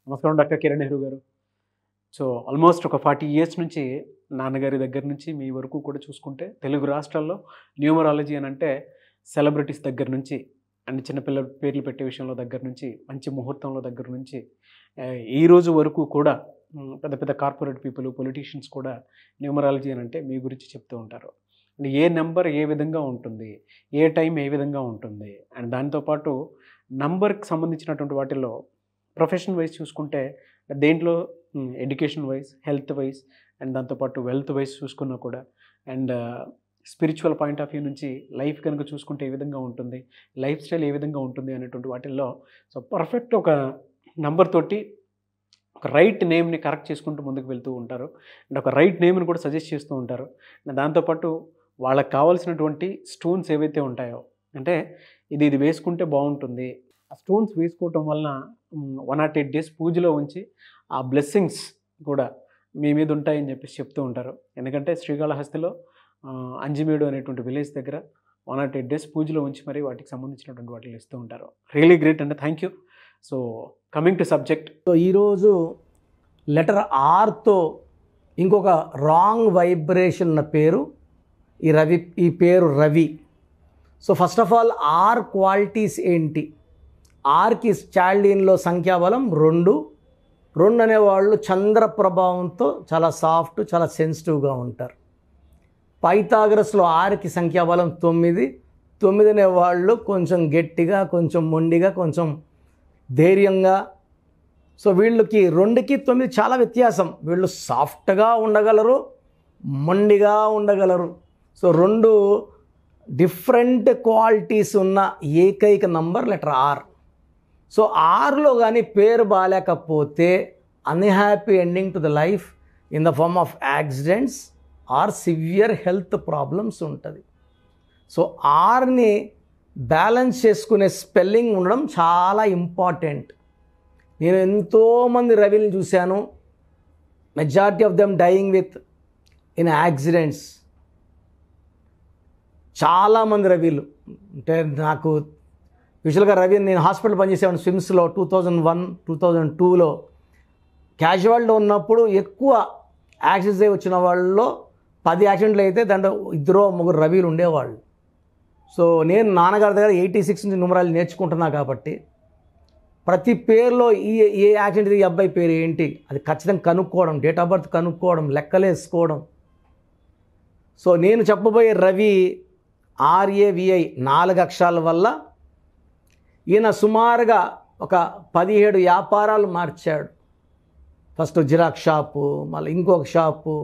నమస్కారం డాక్టర్ కిరణ్ నెహ్రూ గారు. So almost ఒక 40 ఇయర్స్ నుంచి నాన్నగారి దగ్గర నుంచి మీ వరకు కూడా చూసుకుంటే తెలుగు రాష్ట్రాల్లో న్యూమరాలజీ అని అంటే సెలబ్రిటీస్ దగ్గర నుంచి అండ్ చిన్నపిల్లల పేర్లు పెట్టే విషయంలో దగ్గర నుంచి మంచి ముహూర్తంలో దగ్గర నుంచి ఈ రోజు వరకు కూడా పెద్ద పెద్ద కార్పొరేట్ పీపుల్ పొలిటీషియన్స్ కూడా న్యూమరాలజీ అని అంటే మీ గురించి చెప్తూ ఉంటారు. అండ్ ఏ నెంబర్ ఏ విధంగా ఉంటుంది, ఏ టైం ఏ విధంగా ఉంటుంది, అండ్ దాంతోపాటు నంబర్కి సంబంధించినటువంటి వాటిల్లో ప్రొఫెషన్ వైజ్ చూసుకుంటే దేంట్లో education wise, health wise and దాంతోపాటు వెల్త్ వైజ్ చూసుకున్నా కూడా and spiritual point of view నుంచి లైఫ్ కనుక చూసుకుంటే ఏ విధంగా ఉంటుంది, లైఫ్ స్టైల్ ఏ విధంగా ఉంటుంది అనేటువంటి వాటిల్లో సో పర్ఫెక్ట్ ఒక నంబర్ తోటి ఒక రైట్ నేమ్ని కరెక్ట్ చేసుకుంటూ ముందుకు వెళ్తూ ఉంటారు అండ్ ఒక రైట్ నేమ్ని కూడా సజెస్ట్ చేస్తూ ఉంటారు. దాంతోపాటు వాళ్ళకి కావాల్సినటువంటి స్టోన్స్ ఏవైతే ఉంటాయో అంటే ఇది వేసుకుంటే బాగుంటుంది, ఆ స్టోన్స్ వేసుకోవటం వలన 108 days పూజలో ఉంచి ఆ బ్లెస్సింగ్స్ కూడా మీ మీద ఉంటాయని చెప్పేసి చెప్తూ ఉంటారు. ఎందుకంటే శ్రీకాళహస్తిలో అంజిమేడు అనేటువంటి విలేజ్ దగ్గర 108 days పూజలో ఉంచి మరి వాటికి సంబంధించినటువంటి వాటిని ఇస్తూ ఉంటారు. రియలీ గ్రేట్ అండి, thank you. So coming to subject, so ఈరోజు లెటర్ ఆర్తో ఇంకొక రాంగ్ వైబ్రేషన్ ఉన్న పేరు ఈ పేరు Ravi. So first of all are qualities ఏంటి? ఆర్కి చాల్డీన్లో సంఖ్యాబలం 2 అనేవాళ్ళు చంద్ర ప్రభావంతో చాలా సాఫ్ట్, చాలా సెన్సిటివ్గా ఉంటారు. పైథాగరస్లో ఆర్కి సంఖ్యాబలం 9 అనేవాళ్ళు కొంచెం గట్టిగా, కొంచెం మొండిగా, కొంచెం ధైర్యంగా. సో వీళ్ళకి 2కి 9 చాలా వ్యత్యాసం. వీళ్ళు సాఫ్ట్గా ఉండగలరు, మొండిగా ఉండగలరు. సో 2 డిఫరెంట్ క్వాలిటీస్ ఉన్న ఏకైక నంబర్ లెటర్ ఆర్. సో ఆర్లో కానీ పేరు బాగాలేకపోతే unhappy ending to the life in the form of accidents or severe health problems ఉంటుంది. సో ఆర్ని బ్యాలెన్స్ చేసుకునే స్పెల్లింగ్ ఉండడం చాలా ఇంపార్టెంట్. నేను ఎంతోమంది రవిని చూశాను, majority of them dying within accidents. చాలామంది రవిలు అంటే నాకు యూజువల్గా రవి, నేను హాస్పిటల్ పనిచేసేవాడిని స్విమ్స్లో 2001, 2002లో. క్యాజువాలిటీలో ఉన్నప్పుడు ఎక్కువ యాక్సిడెంట్స్ వచ్చిన వాళ్ళలో 10 యాక్సిడెంట్లు అయితే దాంట్లో 2-3 రవిలు ఉండేవాళ్ళు. సో నేను నాన్నగారి దగ్గర 86 నుంచి న్యూమరాలజీ నేర్చుకుంటున్నా కాబట్టి ప్రతి పేరులో ఏ యాక్సిడెంట్ ఈ అబ్బాయి పేరు ఏంటి అది ఖచ్చితంగా కనుక్కోవడం, డేట్ ఆఫ్ బర్త్ కనుక్కోవడం, లెక్కలేసుకోవడం. సో నేను చెప్పబోయే రవి RAVI 4 అక్షరాల వల్ల ఈయన సుమారుగా ఒక 17 వ్యాపారాలు మార్చాడు. ఫస్ట్ జిరాక్స్ షాపు, మళ్ళీ ఇంకొక షాపు,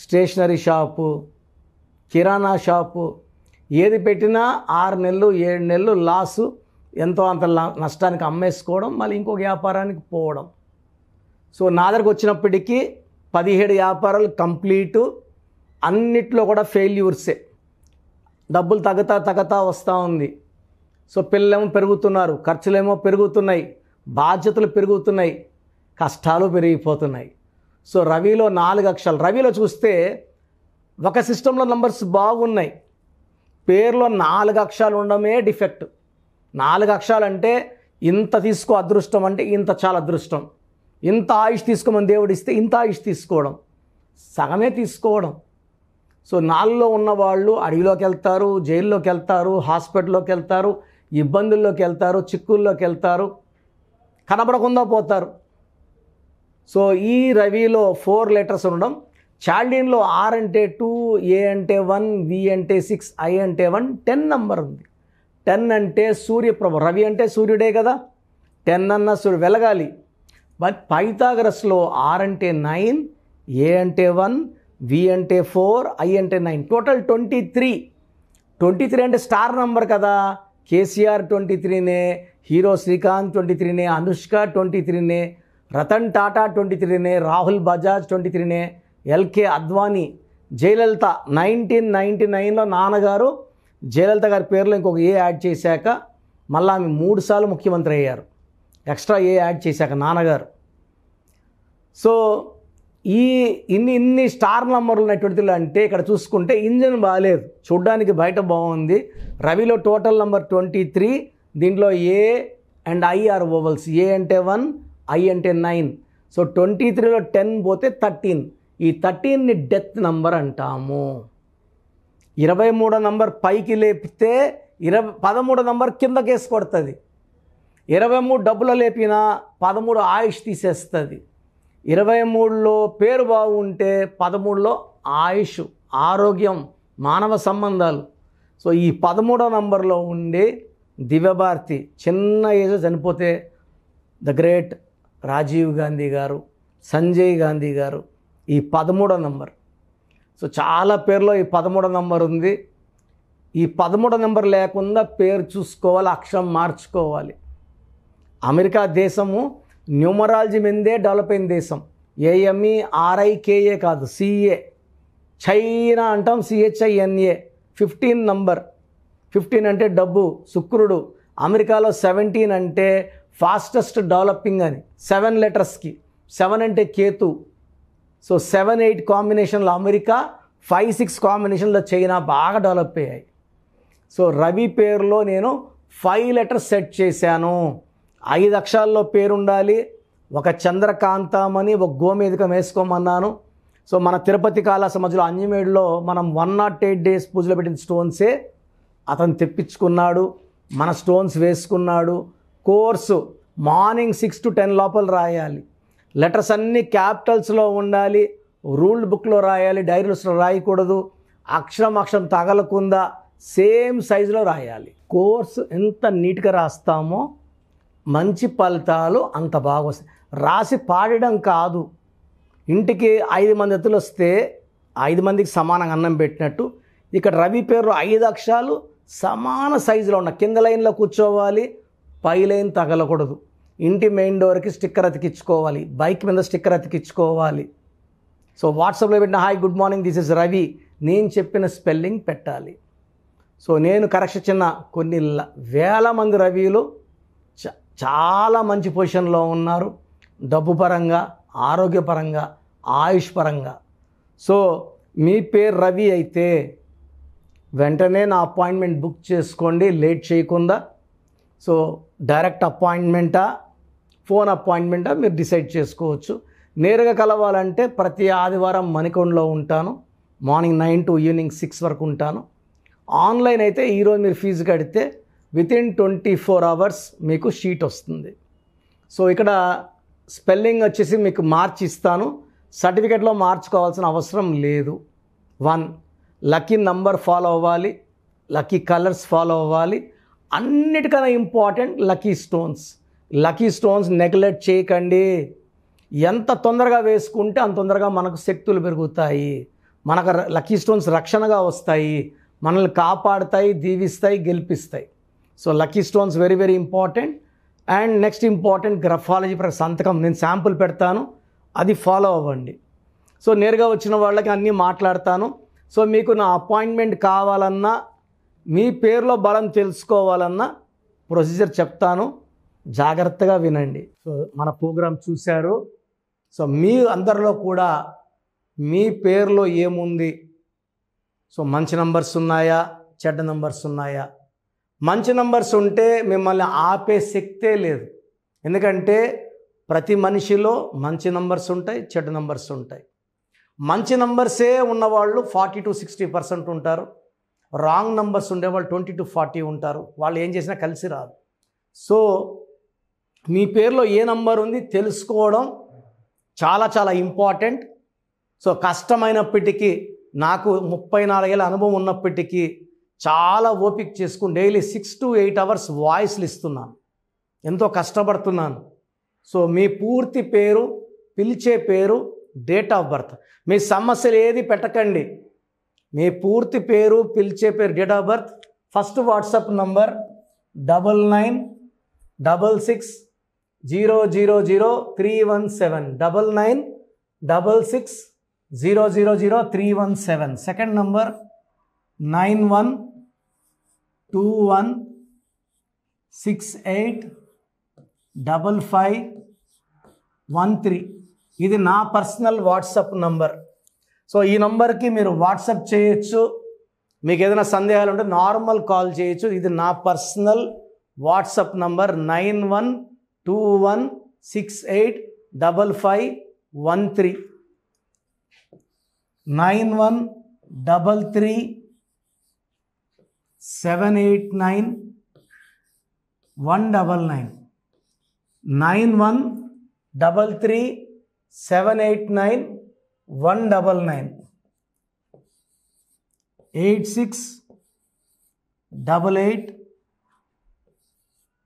స్టేషనరీ షాపు, కిరాణా షాపు. ఏది పెట్టినా 6 నెలలు 7 నెలలు లాసు, ఎంతో అంత నష్టానికి అమ్మేసుకోవడం, మళ్ళీ ఇంకొక వ్యాపారానికి పోవడం. సో నా దగ్గరకు వచ్చినప్పటికీ 17 వ్యాపారాలు కంప్లీటు, అన్నిట్లో కూడా ఫెయిల్యూర్సే. డబ్బులు తగ్గుతా వస్తూ ఉంది. సో పిల్లలేమో పెరుగుతున్నారు, ఖర్చులేమో పెరుగుతున్నాయి, బాధ్యతలు పెరుగుతున్నాయి, కష్టాలు పెరిగిపోతున్నాయి. సో రవిలో 4 అక్షరాలు. రవిలో చూస్తే ఒక సిస్టంలో నంబర్స్ బాగున్నాయి, పేరులో 4 అక్షరాలు ఉండడమే డిఫెక్ట్. 4 అక్షరాలు అంటే ఇంత తీసుకో అదృష్టం అంటే ఇంత చాలా అదృష్టం, ఇంత ఆయుష్ తీసుకోమని దేవుడు ఇస్తే ఇంత ఆయుష్ తీసుకోవడం, సగమే తీసుకోవడం. సో 4లో ఉన్నవాళ్ళు అడవిలోకి వెళ్తారు, జైల్లోకి వెళ్తారు, హాస్పిటల్లోకి వెళ్తారు, ఇబ్బందుల్లోకి వెళ్తారు, చిక్కుల్లోకి వెళ్తారు, కనబడకుండా పోతారు. సో ఈ రవిలో 4 లెటర్స్ ఉండడం. చాల్డీన్లో ఆర్ అంటే 2, ఏ అంటే 1, వి అంటే 6, ఐ అంటే 1, 10 నెంబర్ ఉంది. 10 అంటే సూర్యప్రభ. రవి అంటే సూర్యుడే కదా, 10 అన్న సూర్యుడు వెలగాలి. బట్ పైథాగరస్లో ఆర్ అంటే 9, ఏ అంటే 1, వి అంటే 4, ఐ అంటే 9, టోటల్ 23 అంటే స్టార్ నంబర్ కదా. కేసీఆర్ 23నే, హీరో శ్రీకాంత్ 23నే, అనుష్క 23నే, రతన్ టాటా 23నే, రాహుల్ బజాజ్ 23నే, ఎల్కే అద్వానీ, జయలలిత 1999లో నాన్నగారు జయలలిత గారి పేరులో ఇంకొక ఏ యాడ్ చేశాక మళ్ళీ ఆమె 3 సార్లు ముఖ్యమంత్రి అయ్యారు, ఎక్స్ట్రా ఏ యాడ్ చేశాక నాన్నగారు. సో ఈ ఇన్ని స్టార్ నంబర్లు ఉన్నటువంటిలో అంటే ఇక్కడ చూసుకుంటే ఇంజన్ బాగాలేదు, చూడ్డానికి బయట బాగుంది. రవిలో టోటల్ నంబర్ 23, దీంట్లో A and I R ovals. A అంటే 1, ఐ అంటే 9. సో 23లో 10 పోతే 13. ఈ 13ని డెత్ నంబర్ అంటాము. 23 నంబర్ పైకి లేపితే 13 నంబర్ కిందకి వేసి కొడుతుంది. 23 డబ్బులో లేపినా 13 ఆయుష్ తీసేస్తుంది. 23లో పేరు బాగుంటే 13లో ఆయుష్, ఆరోగ్యం, మానవ సంబంధాలు. సో ఈ 13వ నంబర్లో ఉండే దివ్యభారతి చిన్న ఏజ్ చనిపోతే ద గ్రేట్ రాజీవ్ గాంధీ గారు, సంజయ్ గాంధీ గారు, ఈ 13వ నంబర్. సో చాలా పేర్లో ఈ 13వ నంబర్ ఉంది. ఈ 13వ నంబర్ లేకుండా పేరు చూసుకోవాలి, అక్షరం మార్చుకోవాలి. అమెరికా దేశము న్యూమరాలజీ మీదే డెవలప్ అయిన దేశం. ఏఎంఈ ఆర్ఐకేఏ కాదు, సిఏ. చైనా అంటాం CHINA. 15 నంబర్. 15 అంటే డబ్బు, శుక్రుడు. అమెరికాలో 17 అంటే ఫాస్టెస్ట్ డెవలపింగ్ అని, 7 లెటర్స్కి. 7 అంటే కేతు. సో 7-8 కాంబినేషన్లో అమెరికా, 5-6 కాంబినేషన్లో చైనా బాగా డెవలప్ అయ్యాయి. సో రవి పేరులో నేను 5 లెటర్స్ సెట్ చేశాను. 5 అక్షరాల్లో పేరు ఉండాలి. ఒక చంద్రకాంతమని ఒక గోమేధికం వేసుకోమన్నాను. సో మన తిరుపతి కాళాస మధ్యలో అంజమేడులో మనం 108 డేస్ పూజలో పెట్టిన స్టోన్సే అతను తెప్పించుకున్నాడు, మన స్టోన్స్ వేసుకున్నాడు. కోర్సు మార్నింగ్ 6 to 10 లోపల రాయాలి. లెటర్స్ అన్నీ క్యాపిటల్స్లో ఉండాలి. రూల్డ్ బుక్లో రాయాలి, డైరీస్లో రాయకూడదు. అక్షరం తగలకుండా సేమ్ సైజులో రాయాలి. కోర్సు ఎంత నీట్గా రాస్తామో మంచి ఫలితాలు అంత బాగా వస్తాయి. రాసి పాడడం కాదు. ఇంటికి 5 మంది అతిథులు వస్తే 5 మందికి సమానంగా అన్నం పెట్టినట్టు ఇక్కడ రవి పేరు 5 అక్షరాలు సమాన సైజులో ఉన్న కింద లైన్లో కూర్చోవాలి, పై లైన్ తగలకూడదు. ఇంటి మెయిన్ డోర్కి స్టిక్కర్ అతికించుకోవాలి, బైక్ మీద స్టిక్కర్ అతికించుకోవాలి. సో వాట్సాప్లో పెట్టిన hi good morning this is Ravi, నేను చెప్పిన స్పెల్లింగ్ పెట్టాలి. సో నేను కరెక్షన్ చిన్న కొన్ని వేల మంది రవిలు చాలా మంచి పొజిషన్లో ఉన్నారు, డబ్బు పరంగా, ఆరోగ్యపరంగా, ఆయుష్ పరంగా. సో మీ పేరు రవి అయితే వెంటనే నా అపాయింట్మెంట్ బుక్ చేసుకోండి, లేట్ చేయకుండా. సో డైరెక్ట్ అపాయింట్మెంటా, ఫోన్ అపాయింట్మెంటా మీరు డిసైడ్ చేసుకోవచ్చు. నేరుగా కలవాలంటే ప్రతి ఆదివారం మణికొండలో ఉంటాను. మార్నింగ్ 9 to ఈవినింగ్ 6 వరకు ఉంటాను. ఆన్లైన్ అయితే ఈరోజు మీరు ఫీజు కడితే వితిన్ 24 hours మీకు షీట్ వస్తుంది. సో ఇక్కడ స్పెల్లింగ్ వచ్చేసి మీకు మార్చి ఇస్తాను, సర్టిఫికెట్లో మార్చుకోవాల్సిన అవసరం లేదు. 1 లక్కీ నంబర్ ఫాలో అవ్వాలి, లక్కీ కలర్స్ ఫాలో అవ్వాలి. అన్నిటికన్నా important lucky stones. Lucky stones neglect చేయకండి. ఎంత తొందరగా వేసుకుంటే అంత తొందరగా మనకు శక్తులు పెరుగుతాయి. మనకు లక్కీ స్టోన్స్ రక్షణగా వస్తాయి, మనల్ని కాపాడుతాయి, దీవిస్తాయి, గెలిపిస్తాయి. So lucky stones very very important. And next important graphology సంతకం నేను శాంపుల్ పెడతాను, అది ఫాలో అవ్వండి. సో నేరుగా వచ్చిన వాళ్ళకి అన్నీ మాట్లాడతాను. సో మీకు నా అపాయింట్మెంట్ కావాలన్నా, మీ పేరులో బలం తెలుసుకోవాలన్నా ప్రొసీజర్ చెప్తాను, జాగ్రత్తగా వినండి. సో మన ప్రోగ్రాం చూశారు. సో మీ అందరిలో కూడా మీ పేరులో ఏముంది, సో మంచి నంబర్స్ ఉన్నాయా, చెడ్డ నంబర్స్ ఉన్నాయా? మంచి నంబర్స్ ఉంటే మిమ్మల్ని ఆపే శక్తే లేదు. ఎందుకంటే ప్రతి మనిషిలో మంచి నంబర్స్ ఉంటాయి, చెడ్డ నంబర్స్ ఉంటాయి. మంచి నంబర్సే ఉన్నవాళ్ళు 40 to 60% ఉంటారు. రాంగ్ నంబర్స్ ఉండేవాళ్ళు 20 to 40 ఉంటారు. వాళ్ళు ఏం చేసినా కలిసి రాదు. సో మీ పేరులో ఏ నంబర్ ఉంది తెలుసుకోవడం చాలా చాలా ఇంపార్టెంట్. సో కష్టమైనప్పటికీ, నాకు 34 ఏళ్ళ అనుభవం ఉన్నప్పటికీ చాలా ఓపిక చేసుకుని డైలీ 6 to 8 hours వాయిస్లు ఇస్తున్నాను, ఎంతో కష్టపడుతున్నాను. సో మీ పూర్తి పేరు, పిలిచే పేరు, డేట్ ఆఫ్ బర్త్, మీ సమస్యలు ఏది పెట్టకండి. మీ పూర్తి పేరు, పిలిచే పేరు, date of birth. First WhatsApp number 9966000317 9966000317. Second number 9121685513. ఇది నా పర్సనల్ వాట్సాప్ నంబర్. సో ఈ నంబర్కి మీరు వాట్సాప్ చేయొచ్చు. మీకు ఏదైనా సందేహాలు ఉంటే నార్మల్ కాల్ చేయొచ్చు. ఇది నా పర్సనల్ వాట్సాప్ నంబర్ 9121 9133 9133 789 199 9133 789 199 86 88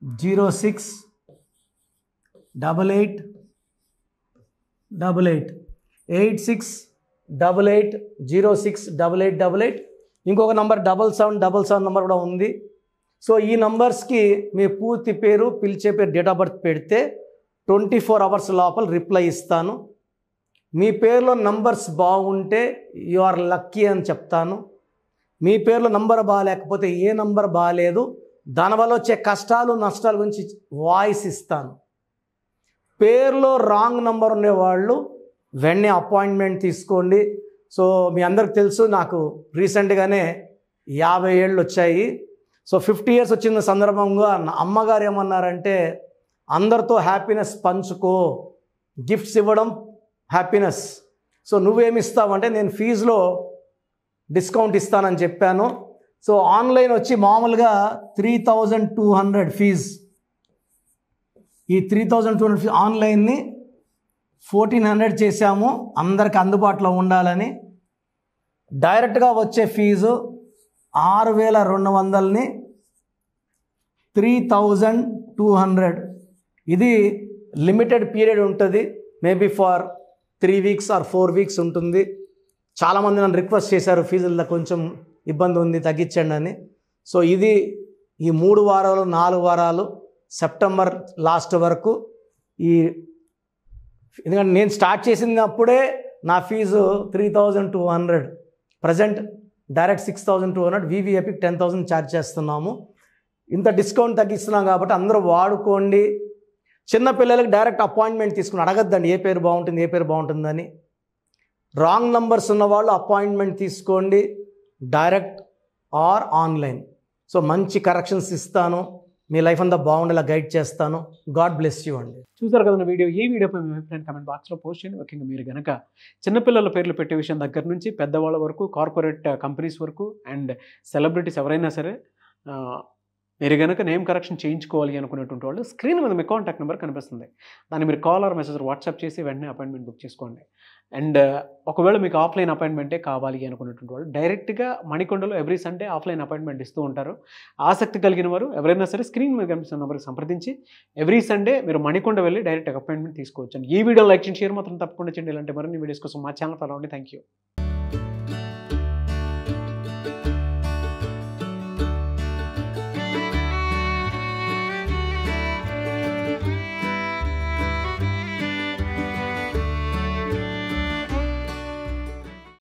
06 88 88 86 88 06 8888 ఇంకొక నంబర్ 7777 నంబర్ కూడా ఉంది. సో ఈ నంబర్స్కి మీ పూర్తి పేరు, పిలిచే పేరు, డేట్ ఆఫ్ బర్త్ పెడితే 24 అవర్స్ లోపల రిప్లై ఇస్తాను. మీ పేరులో నంబర్స్ బాగుంటే యు ఆర్ లక్కీ అని చెప్తాను. మీ పేరులో నంబర్ బాగాలేకపోతే ఏ నంబర్ బాగాలేదు, దానివల్ల వచ్చే కష్టాలు నష్టాల గురించి వాయిస్ ఇస్తాను. పేరులో రాంగ్ నంబర్ ఉండేవాళ్ళు వెంటనే అపాయింట్మెంట్ తీసుకోండి. సో మీ అందరికి తెలుసు, నాకు రీసెంట్గానే 50 ఏళ్ళు వచ్చాయి. సో 50 ఇయర్స్ వచ్చిన సందర్భంగా అమ్మగారు ఏమన్నారంటే, అందరితో హ్యాపీనెస్ పంచుకో, గిఫ్ట్స్ ఇవ్వడం హ్యాపీనెస్. సో నువ్వేమి ఇస్తావంటే, నేను ఫీజులో డిస్కౌంట్ ఇస్తానని చెప్పాను. సో ఆన్లైన్ వచ్చి మామూలుగా 3200 ఫీజ్. ఈ 3200 ఫీజ్ ఆన్లైన్ని 1400 చేశాము అందరికి అందుబాటులో ఉండాలని. డైరెక్ట్గా వచ్చే ఫీజు 6200ని 3200. ఇది లిమిటెడ్ పీరియడ్ ఉంటుంది, maybe for 3 weeks or 4 weeks ఉంటుంది. చాలామంది నన్ను రిక్వెస్ట్ చేశారు, ఫీజుల్లో కొంచెం ఇబ్బంది ఉంది తగ్గించండి అని. సో ఇది ఈ 3 వారాలు 4 వారాలు సెప్టెంబర్ లాస్ట్ వరకు. ఎందుకంటే నేను స్టార్ట్ చేసినప్పుడే నా ఫీజు 3200, ప్రజెంట్ డైరెక్ట్ 6200, వివిఐపికి 10,000 ఛార్జ్ చేస్తున్నాము. ఇంత డిస్కౌంట్ తగ్గిస్తున్నాం కాబట్టి అందరూ వాడుకోండి. చిన్నపిల్లలకి డైరెక్ట్ అపాయింట్మెంట్ తీసుకుని అడగద్దండి ఏ పేరు బాగుంటుంది ఏ పేరు బాగుంటుందని. రాంగ్ నంబర్స్ ఉన్నవాళ్ళు అపాయింట్మెంట్ తీసుకోండి, డైరెక్ట్ ఆర్ ఆన్లైన్. సో మంచి కరెక్షన్స్ ఇస్తాను, మీ లైఫ్ అంతా బాగుండేలా గైడ్ చేస్తాను. గాడ్ బ్లెస్ యూ అండి. చూసారు కదా వీడియో. ఈ వీడియోపై మీ అభిప్రాయం కామెంట్ బాక్స్లో పోస్ట్ చేయండి. ముఖ్యంగా మీరు కనుక చిన్నపిల్లల పేర్లు పెట్టే విషయం దగ్గర నుంచి పెద్దవాళ్ళ వరకు, కార్పొరేట్ కంపెనీస్ వరకు అండ్ సెలబ్రిటీస్ ఎవరైనా సరే మీరు కనుక నేమ్ కరెక్షన్ చేయించుకోవాలి అనుకునేటువంటి వాళ్ళు స్క్రీన్ మీద మీ కాంటాక్ట్ నెంబర్ కనిపిస్తుంది. దాన్ని మీరు కాల్ ఆర్ మెసేజ్ వాట్సాప్ చేసి వెంటనే అపాయింట్మెంట్ బుక్ చేసుకోండి. అండ్ ఒకవేళ మీకు ఆఫ్లైన్ అపాయింట్మెంటే కావాలి అనుకునేటువంటి వాళ్ళు డైరెక్ట్గా మణికొండలో ఎవ్రీ సండే ఆఫ్లైన్ అపాయింట్మెంట్ ఇస్తూ ఉంటారు. ఆసక్తి కలిగిన వారు ఎవరైనా సరే స్క్రీన్ మీద కనిపిస్తున్న నెంబర్కి సంప్రదించి ఎవ్రీ సండే మీరు మణికొండ వెళ్ళి డైరెక్ట్ అపాయింట్మెంట్ తీసుకోవచ్చు. ఈ వీడియో లైక్ చేయండి, షేర్ మాత్రం తప్పకుండా చేయండి. ఇలాంటి మరిన్ని వీడియోస్ కోసం మా ఛానల్ ఫాలో అవ్వండి. Thank you.